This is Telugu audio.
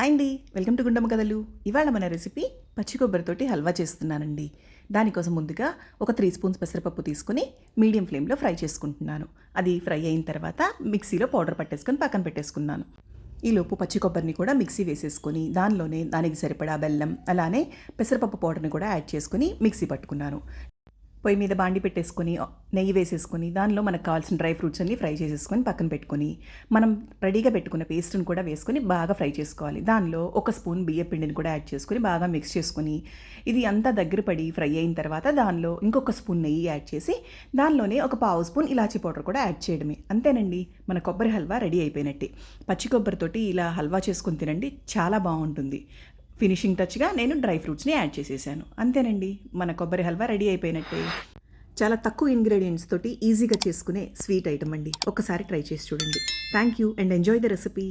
హాయ్ అండి, వెల్కమ్ టు గుండమ్మ కథలు. ఇవాళ మన రెసిపీ పచ్చి కొబ్బరితోటి హల్వా చేస్తున్నానండి. దానికోసం ముందుగా ఒక 3 స్పూన్స్ పెసరపప్పు తీసుకుని మీడియం ఫ్లేమ్లో ఫ్రై చేసుకుంటున్నాను. అది ఫ్రై అయిన తర్వాత మిక్సీలో పౌడర్ పట్టేసుకొని పక్కన పెట్టేసుకున్నాను. ఈలోపు పచ్చి కొబ్బరిని కూడా మిక్సీ వేసేసుకొని దానిలోనే దానికి సరిపడా బెల్లం అలానే పెసరపప్పు పౌడర్ని కూడా యాడ్ చేసుకుని మిక్సీ పట్టుకున్నాను. పొయ్యి మీద బాండి పెట్టేసుకొని నెయ్యి వేసేసుకొని దానిలో మనకు కావాల్సిన డ్రై ఫ్రూట్స్ అన్నీ ఫ్రై చేసేసుకొని పక్కన పెట్టుకొని మనం రెడీగా పెట్టుకున్న పేస్ట్ని కూడా వేసుకొని బాగా ఫ్రై చేసుకోవాలి. దానిలో 1 స్పూన్ బియ్య పిండిని కూడా యాడ్ చేసుకొని బాగా మిక్స్ చేసుకొని ఇది అంతా దగ్గర పడి ఫ్రై అయిన తర్వాత దానిలో ఇంకొక స్పూన్ నెయ్యి యాడ్ చేసి దానిలోనే ఒక 1/2 స్పూన్ ఇలాచీ పౌడర్ కూడా యాడ్ చేయడమే. అంతేనండి, మన కొబ్బరి హల్వా రెడీ అయిపోయినట్టే. పచ్చి కొబ్బరితోటి ఇలా హల్వా చేసుకొని తినండి, చాలా బాగుంటుంది. ఫినిషింగ్ టచ్గా నేను డ్రై ఫ్రూట్స్ని యాడ్ చేసేసాను. అంతేనండి, మన కొబ్బరి హల్వా రెడీ అయిపోయినట్టే. చాలా తక్కువ ఇంగ్రీడియంట్స్ తోటి ఈజీగా చేసుకునే స్వీట్ ఐటమ్ అండి. ఒకసారి ట్రై చేసి చూడండి. Thank you and enjoy the recipe.